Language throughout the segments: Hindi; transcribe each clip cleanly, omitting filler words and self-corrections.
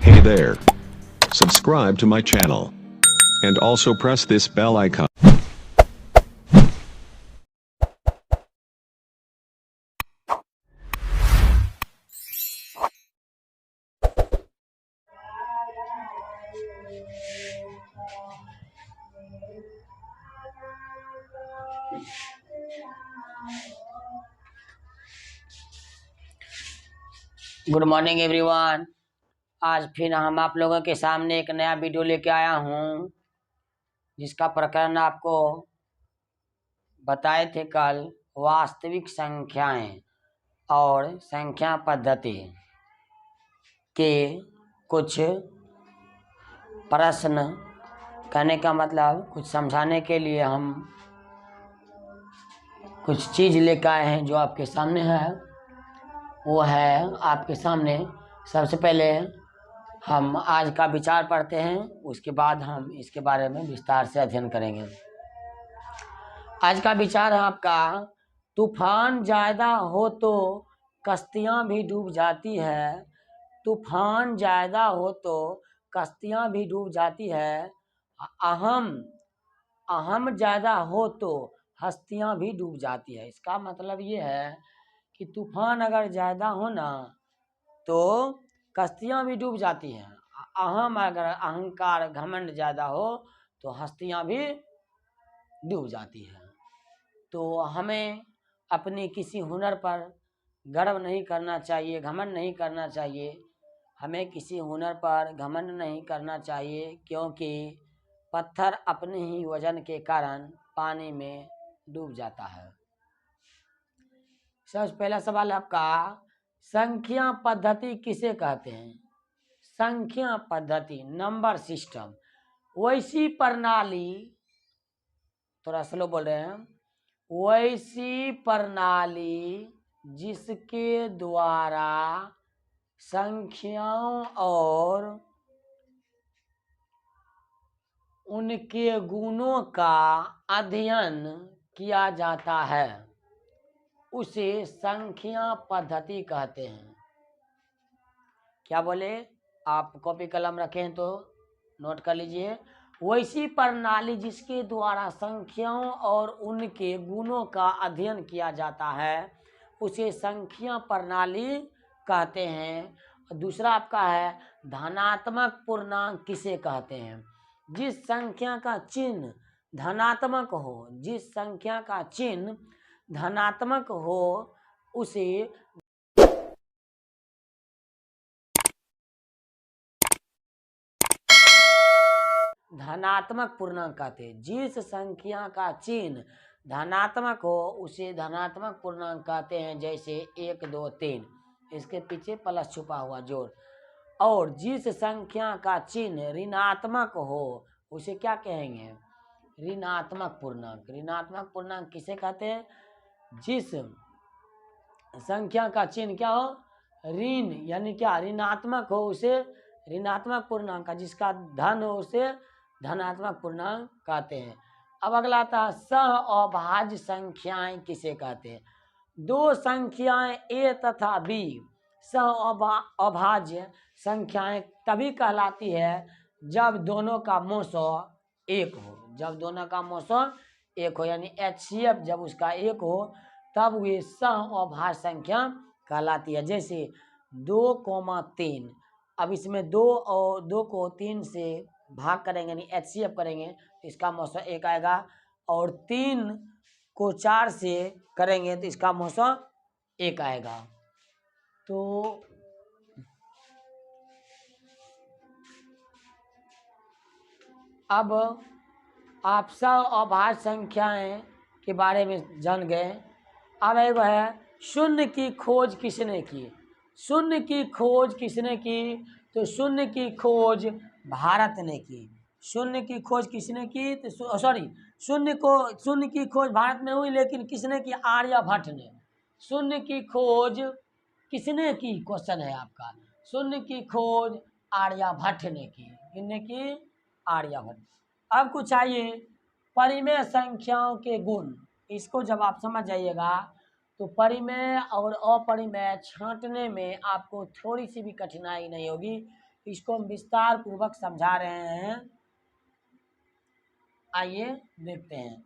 Hey there. Subscribe to my channel. And also press this bell icon. Good morning everyone. आज फिर हम आप लोगों के सामने एक नया वीडियो लेके आया हूँ, जिसका प्रकरण आपको बताए थे कल, वास्तविक संख्याएं और संख्या पद्धति के कुछ प्रश्न। कहने का मतलब कुछ समझाने के लिए हम कुछ चीज़ लेकर आए हैं जो आपके सामने है। वो है आपके सामने। सबसे पहले हम आज का विचार पढ़ते हैं, उसके बाद हम इसके बारे में विस्तार से अध्ययन करेंगे। आज का विचार है आपका, तूफान ज़्यादा हो तो कश्तियाँ भी डूब जाती है। तूफान ज़्यादा हो तो कश्तियाँ भी डूब जाती है। अहम ज़्यादा हो तो हस्तियाँ भी डूब जाती है। इसका मतलब ये है कि तूफान अगर ज़्यादा हो ना तो कश्तियाँ भी डूब जाती हैं। अहम अगर अहंकार घमंड ज़्यादा हो तो हस्तियाँ भी डूब जाती हैं। तो हमें अपने किसी हुनर पर गर्व नहीं करना चाहिए, घमंड नहीं करना चाहिए। हमें किसी हुनर पर घमंड नहीं करना चाहिए, क्योंकि पत्थर अपने ही वजन के कारण पानी में डूब जाता है। सबसे पहला सवाल आपका, संख्या पद्धति किसे कहते हैं? संख्या पद्धति, नंबर सिस्टम, वैसी प्रणाली, थोड़ा स्लो बोल रहे हैं, वैसी प्रणाली जिसके द्वारा संख्याओं और उनके गुणों का अध्ययन किया जाता है, उसे संख्या पद्धति कहते हैं। क्या बोले? आप कॉपी कलम रखें तो नोट कर लीजिए। वैसी प्रणाली जिसके द्वारा संख्याओं और उनके गुणों का अध्ययन किया जाता है, उसे संख्या प्रणाली कहते हैं। दूसरा आपका है, धनात्मक पूर्णांक किसे कहते हैं? जिस संख्या का चिन्ह धनात्मक हो, जिस संख्या का चिन्ह धनात्मक हो, उसे धनात्मक पूर्णांक कहते हैं। जिस संख्या का चिन्ह धनात्मक हो उसे धनात्मक पूर्णांक कहते हैं। जैसे 1 2 3, इसके पीछे प्लस छुपा हुआ जोड़। और जिस संख्या का चिन्ह ऋणात्मक हो उसे क्या कहेंगे? ऋणात्मक पूर्णांक। ऋणात्मक पूर्णांक किसे कहते हैं? जिस संख्या का चिन्ह क्या हो? ऋण, यानी क्या? ऋणात्मक हो उसे ऋणात्मक पूर्णांक, जिसका धन हो उसे धनात्मक पूर्णांक कहते हैं। अब अगला आता है, सहअभाज्य संख्याएं किसे कहते हैं? दो संख्याएं a तथा b सहअभाज्य संख्याएं तभी कहलाती है जब दोनों का मोसो एक हो। जब दोनों का मोसो एक हो, यानी HCF जब उसका एक हो, तब वे सहअभाज्य संख्या कहलाती है। जैसे 2,3, अब इसमें 2 और 2 को 3 से भाग करेंगे, यानी HCF करेंगे तो इसका मौसम 1 आएगा। और 3 को 4 से करेंगे तो इसका मौसम 1 आएगा। तो अब आप सहअभाज्य संख्याएं के बारे में जान गए। अब एक है, शून्य की खोज किसने की? शून्य की खोज किसने की? तो शून्य की खोज भारत ने की। शून्य की खोज किसने की? तो शून्य की खोज भारत में हुई, लेकिन किसने की? आर्यभट्ट ने। शून्य की खोज किसने की? क्वेश्चन है आपका। शून्य की खोज आर्यभट्ट ने की। किसने की? आर्यभट्ट। अब कुछ आइए, परिमेय संख्याओं के गुण। इसको जब आप समझ जाइएगा तो परिमेय और अपरिमेय छांटने में आपको थोड़ी सी भी कठिनाई नहीं होगी, इसको हम विस्तार पूर्वक समझा रहे हैं। आइए देखते हैं।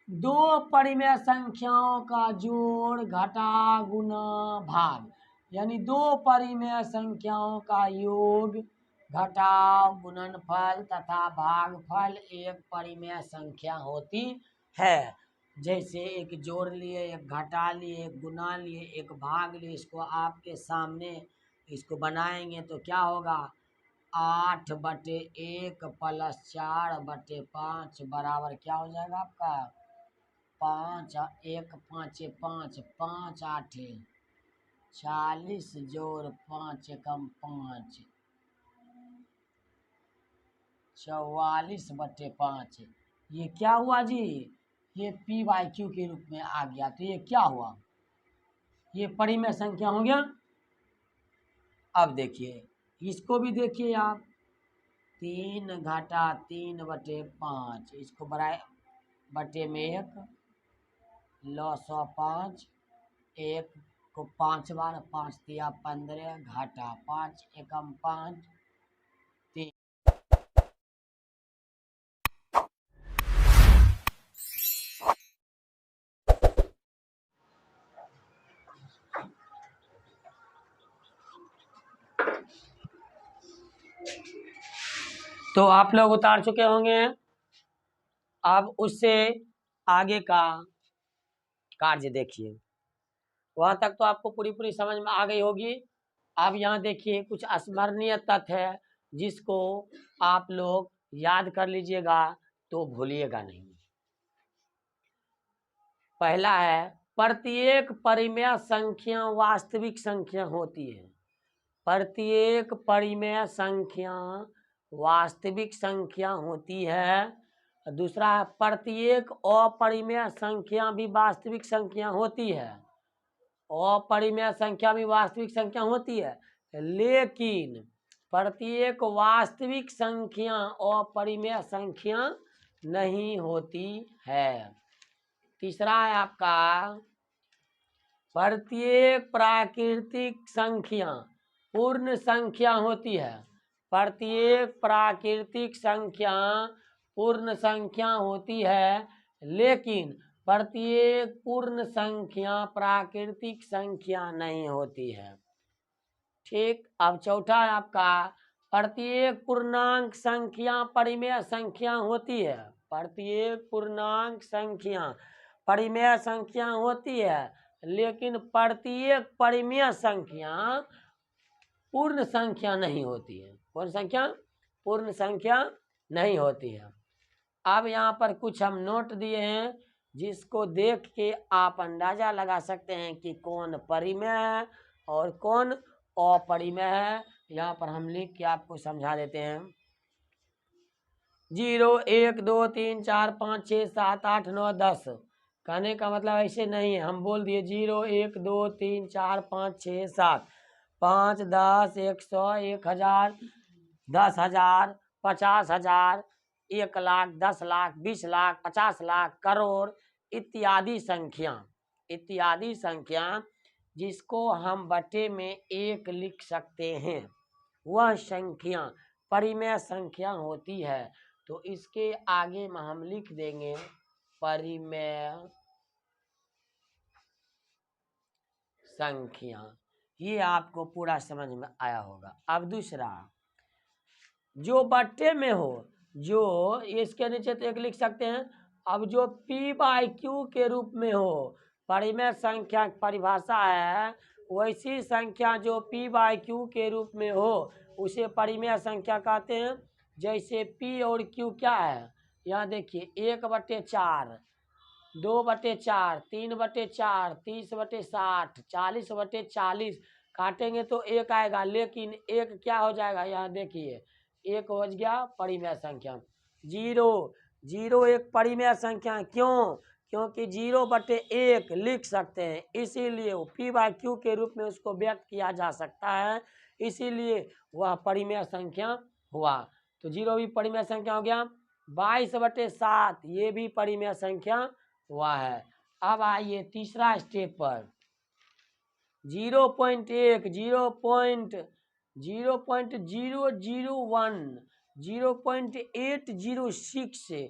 दो परिमेय संख्याओं का जोड़, घटा, गुना, भाग, यानी दो परिमेय संख्याओं का योग, घटाव, गुणनफल तथा भागफल एक परिमेय संख्या होती है। जैसे एक जोड़ लिए, एक घटा लिए, एक गुना लिए, एक भाग लिए। इसको आपके सामने इसको बनाएंगे तो क्या होगा? 8/1 प्लस 4/5 बराबर क्या हो जाएगा आपका? 5, 1 5 5, 5 8 40 जोड़ 5 एकम 5, 44/5। ये क्या हुआ जी? ये P/Q के रूप में आ गया। तो ये क्या हुआ? ये परिमेय संख्या हो गया। अब देखिए, इसको भी देखिए आप। 3 घटा 3/5, इसको बढ़ाए बटे में 1, 905, 1 को 5 बार, 5 तिया 15, घाटा 5 एकम 5, 3। तो आप लोग उतार चुके होंगे। अब उससे आगे का कार्य देखिए। वहां तक तो आपको पूरी समझ में आ गई होगी। अब यहाँ देखिए कुछ स्मरणीय तथ्य है जिसको आप लोग याद कर लीजिएगा तो भूलिएगा नहीं। पहला है, प्रत्येक परिमेय संख्या वास्तविक संख्या होती है। प्रत्येक परिमेय संख्या वास्तविक संख्या होती है। दूसरा है, प्रत्येक अपरिमेय संख्या भी वास्तविक संख्या होती है। अपरिमेय संख्या भी वास्तविक संख्या होती है, लेकिन प्रत्येक वास्तविक संख्या अपरिमेय संख्या नहीं होती है। तीसरा है आपका, प्रत्येक प्राकृतिक संख्या पूर्ण संख्या होती है। प्रत्येक प्राकृतिक संख्या पूर्ण संख्या होती है, लेकिन प्रत्येक पूर्ण संख्या प्राकृतिक संख्या नहीं होती है। ठीक। अब चौथा है आपका, प्रत्येक पूर्णांक संख्या परिमेय संख्या होती है। प्रत्येक पूर्णांक संख्या परिमेय संख्या होती है, लेकिन प्रत्येक परिमेय संख्या पूर्ण संख्या नहीं होती है। कौन संख्या? पूर्ण संख्या नहीं होती है। अब यहाँ पर कुछ हम नोट दिए हैं जिसको देख के आप अंदाजा लगा सकते हैं कि कौन परिमेय है और कौन अपरिमेय है। यहाँ पर हम लिख के आपको समझा देते हैं। 0 1 2 3 4 5 6 7 8 9 10। कहने का मतलब ऐसे नहीं है, हम बोल दिए 0 1 2 3 4 5 6 7, 5 10 100 1000 10,000 50,000 1 लाख 10 लाख 20 लाख 50 लाख करोड़ इत्यादि संख्या जिसको हम बटे में 1 लिख सकते हैं, वह संख्या परिमेय संख्या होती है। तो इसके आगे में हम लिख देंगे परिमेय संख्या। ये आपको पूरा समझ में आया होगा। अब दूसरा, जो बट्टे में हो, जो इसके नीचे तो 1 लिख सकते हैं। अब जो P/Q के रूप में हो, परिमेय संख्या की परिभाषा है, वैसी संख्या जो P/Q के रूप में हो उसे परिमेय संख्या कहते हैं। जैसे P और Q क्या है? यहाँ देखिए 1/4, 2/4, 3/4, 30/60, 40/40 काटेंगे तो 1 आएगा, लेकिन 1 क्या हो जाएगा? यहाँ देखिए 1 हो गया परिमेय संख्या। 0 एक परिमेय संख्या। क्यों? क्योंकि 0/1 लिख सकते हैं, इसीलिए P/Q के रूप में उसको व्यक्त किया जा सकता है, इसीलिए वह परिमेय संख्या हुआ। तो 0 भी परिमेय संख्या हो गया। 22/7 ये भी परिमेय संख्या हुआ है। अब आइए तीसरा स्टेप पर। 0.1, 0.001, 0.806,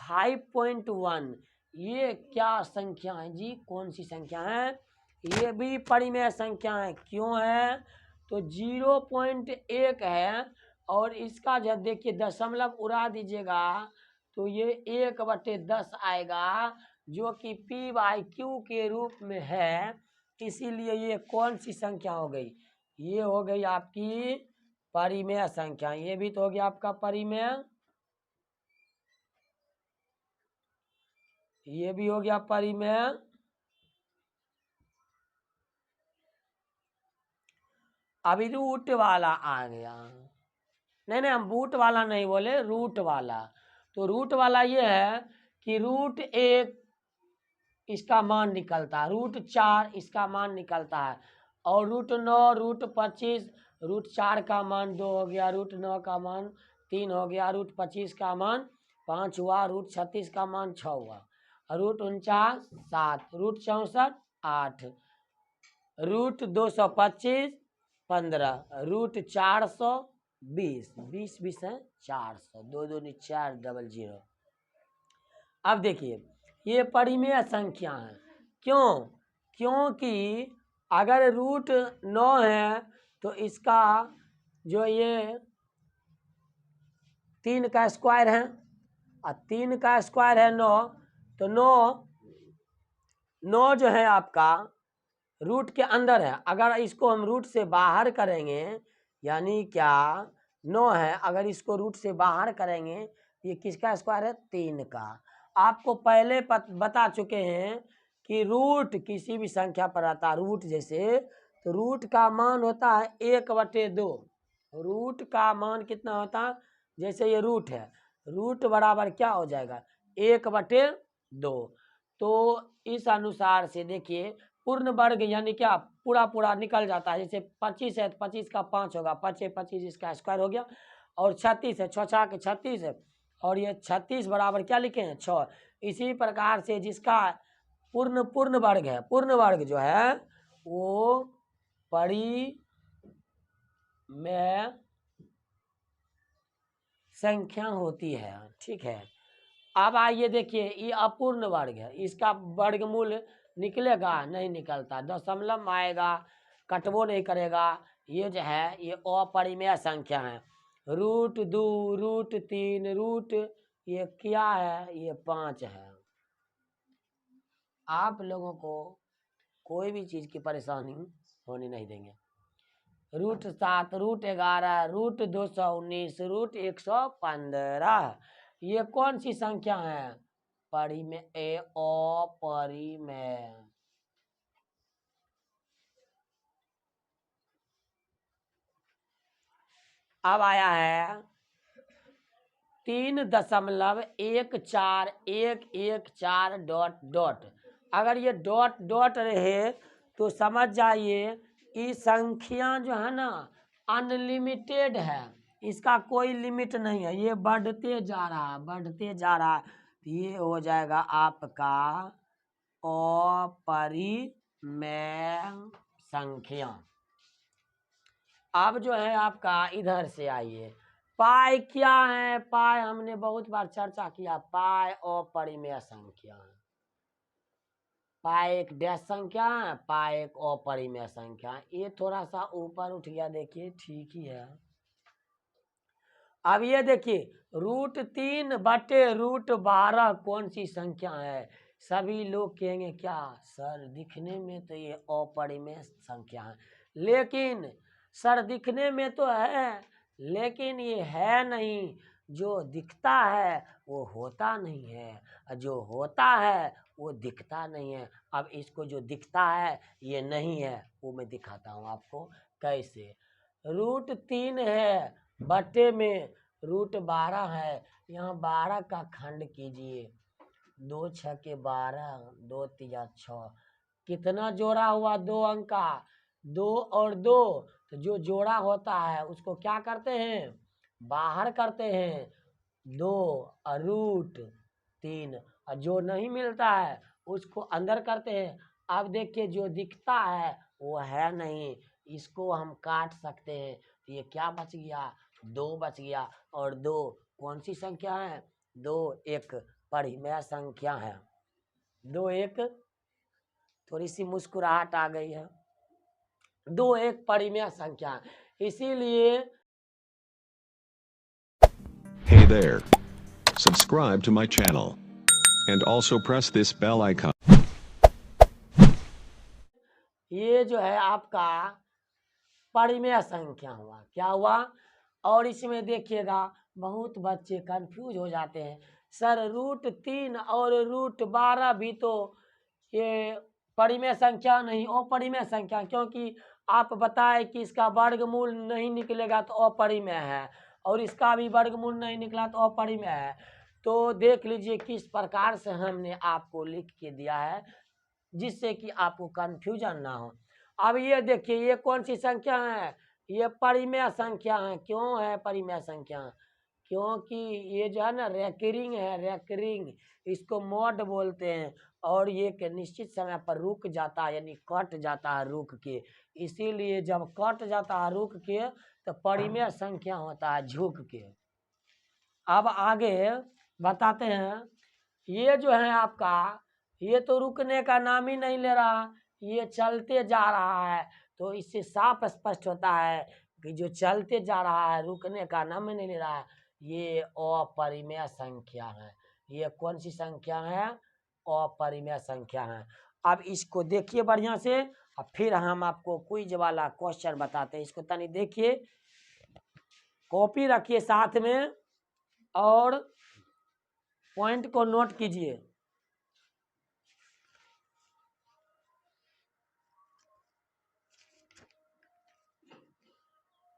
5.1, ये क्या संख्या है जी? कौन सी संख्या है? ये भी परिमेय संख्या है। क्यों है? तो 0.1 है और इसका जब देखिए दशमलव उड़ा दीजिएगा तो ये 1/10 आएगा, जो कि p/q के रूप में है। इसीलिए ये कौन सी संख्या हो गई? ये हो गई आपकी परिमेय संख्या। ये भी तो हो गया आपका परिमेय, ये भी हो गया परिमेय। अभी रूट वाला आ गया। नहीं, हम रूट वाला नहीं बोले, रूट वाला। तो रूट वाला ये है कि √1 इसका मान निकलता है, √4 इसका मान निकलता है, और √9, √25, √4 का मान 2 हो गया, √9 का मान 3 हो गया, √25 का मान 5 हुआ, √36 का मान 6 हुआ, √49 7, √64 8, √225 15, √400 20, 20 है 400, 2 2 4 00। अब देखिए ये परिमेय संख्या है। क्यों? क्योंकि अगर √9 है तो इसका जो ये 3 का स्क्वायर है, और 3 का स्क्वायर है 9, तो 9 जो है आपका रूट के अंदर है। अगर इसको हम रूट से बाहर करेंगे, यानी क्या 9 है, अगर इसको रूट से बाहर करेंगे, ये किसका स्क्वायर है? 3 का। आपको पहले बता चुके हैं कि रूट किसी भी संख्या पर आता है, रूट जैसे, तो रूट का मान होता है 1/2। रूट का मान कितना होता है? जैसे ये रूट है, रूट बराबर क्या हो जाएगा? 1/2। तो इस अनुसार से देखिए पूर्ण वर्ग यानी क्या पूरा निकल जाता है। जैसे 25 है तो 25 का 5 होगा, 5 25 इसका स्क्वायर हो गया, और 36 है 6 6 36 है, और ये 36 बराबर क्या लिखे हैं? 6। इसी प्रकार से जिसका पूर्ण वर्ग है, पूर्ण वर्ग जो है वो परिमेय संख्या होती है। ठीक है, अब आइए देखिए ये अपूर्ण वर्ग है, इसका वर्गमूल निकलेगा? नहीं निकलता, दशमलव आएगा, कटबो नहीं करेगा। ये जो है ये अपरिमेय संख्या है। √2, √3, रूट ये क्या है? ये 5 है। आप लोगों को कोई भी चीज की परेशानी होने नहीं देंगे। √7, √11, √219, √115, ये कौन सी संख्या है? परिमेय, अपरिमेय। अब आया है 3.14114 . अगर ये डॉट रहे तो समझ जाइए ये संख्या जो है ना अनलिमिटेड है, इसका कोई लिमिट नहीं है, ये बढ़ते जा रहा है, बढ़ते जा रहा है। तो ये हो जाएगा आपका अपरिमेय संख्या। अब जो है आपका इधर से आइए, पाई क्या है? पाई हमने बहुत बार चर्चा किया, पाई अपरिमेय संख्या है। पाई एक डैश संख्या है, पाई एक अपरिमेय संख्या है। ये थोड़ा सा ऊपर उठ गया, देखिए ठीक ही है। अब ये देखिए √3/√12 कौन सी संख्या है? सभी लोग कहेंगे क्या सर, दिखने में तो ये अपरिमेय संख्या है, लेकिन सर दिखने में तो है, लेकिन ये है नहीं। जो दिखता है वो होता नहीं है, जो होता है वो दिखता नहीं है। अब इसको जो दिखता है ये नहीं है, वो मैं दिखाता हूँ आपको कैसे। √3 है, बटे में √12 है, यहाँ 12 का खंड कीजिए, 2 6 के 12, 2 3 6, कितना जोड़ा हुआ? 2 अंक का, 2 और 2, तो जो जोड़ा होता है उसको क्या करते हैं? बाहर करते हैं, 2 और √3, और जो नहीं मिलता है उसको अंदर करते हैं। अब देखिए जो दिखता है वो है नहीं, इसको हम काट सकते हैं। तो ये क्या बच गया, 2 बच गया। और 2 कौन सी संख्या है, 2 एक परिमेय संख्या है। 2 एक, थोड़ी सी मुस्कुराहट आ गई है, 2 एक परिमेय संख्या है। इसीलिए Hey there. Subscribe to my channel. And also press this bell icon. ये जो है आपका परिमेय संख्या हुआ। क्या हुआ, और इसमें देखिएगा बहुत बच्चे कंफ्यूज हो जाते हैं, सर √3 और √12 भी तो ये परिमेय संख्या नहीं, अपरिमेय संख्या, क्योंकि आप बताए कि इसका वर्गमूल नहीं निकलेगा तो अपरिमेय है, और इसका भी वर्गमूल नहीं निकला तो अपरिमेय है। तो देख लीजिए किस प्रकार से हमने आपको लिख के दिया है, जिससे कि आपको कंफ्यूजन ना हो। अब ये देखिए ये कौन सी संख्या है, ये परिमेय संख्या है। क्यों है परिमेय संख्या, क्योंकि ये जो है ना रेकरिंग है, रेकरिंग, इसको मॉड बोलते हैं, और ये एक निश्चित समय पर रुक जाता है, यानी कट जाता है रुक के। इसीलिए जब कट जाता है रुक के तो परिमेय संख्या होता है झुक के। अब आगे बताते हैं, ये जो है आपका, ये तो रुकने का नाम ही नहीं ले रहा, ये चलते जा रहा है। तो इससे साफ स्पष्ट होता है कि जो चलते जा रहा है, रुकने का नाम ही नहीं ले रहा है, ये अपरिमेय संख्या है। ये कौन सी संख्या है, अपरिमेय संख्या है। अब इसको देखिए बढ़िया से, और फिर हम आपको क्विज वाला क्वेश्चन बताते हैं। इसको तनी देखिए, कॉपी रखिए साथ में और पॉइंट को नोट कीजिए।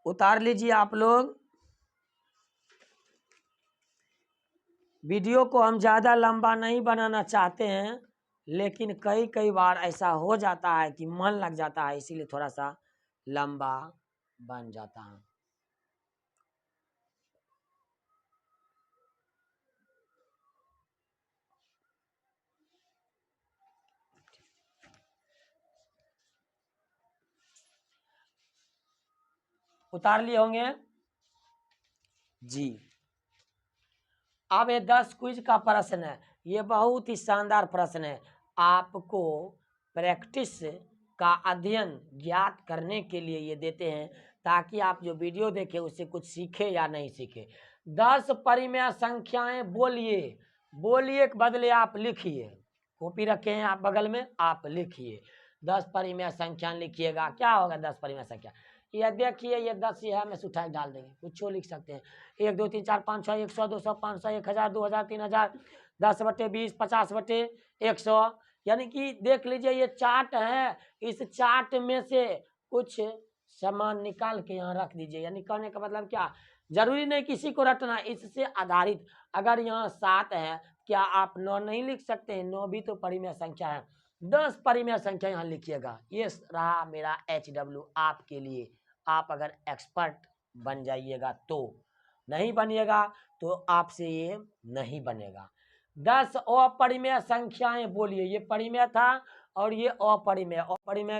उतार लीजिए आप लोग। वीडियो को हम ज़्यादा लंबा नहीं बनाना चाहते हैं, लेकिन कई कई बार ऐसा हो जाता है कि मन लग जाता है, इसीलिए थोड़ा सा लंबा बन जाता है। उतार लिए होंगे जी। अब ये 10 क्विज का प्रश्न है, ये बहुत ही शानदार प्रश्न है। आपको प्रैक्टिस का अध्ययन ज्ञात करने के लिए ये देते हैं, ताकि आप जो वीडियो देखें उससे कुछ सीखे या नहीं सीखे। 10 परिमेय संख्याएं बोलिए, बोलिए के बदले आप लिखिए। कॉपी रखे हैं आप बगल में, आप लिखिए 10 परिमेय संख्या लिखिएगा। क्या होगा 10 परिमेय संख्या, ये देखिए ये 10 ये है, मैं से उठा के डाल देंगे, कुछ लिख सकते हैं। 1 2 3 4 5 6 100 200 500 1000 2000 3000 10/20 50/100। यानी कि देख लीजिए ये चार्ट है, इस चार्ट में से कुछ सामान निकाल के यहाँ रख दीजिए। यानी कहने का मतलब क्या, जरूरी नहीं किसी को रटना, इससे आधारित। अगर यहाँ 7 है, क्या आप 9 नहीं लिख सकते हैं, 9 भी तो परिमेय संख्या है। 10 परिमेय संख्या यहाँ लिखिएगा। ये रहा मेरा HW आपके लिए। आप अगर एक्सपर्ट बन जाइएगा तो, नहीं बनिएगा तो आपसे ये नहीं बनेगा। 10 अपरिमेय संख्याएं बोलिए, ये परिमेय था और ये अपरिमेय। अपरिमेय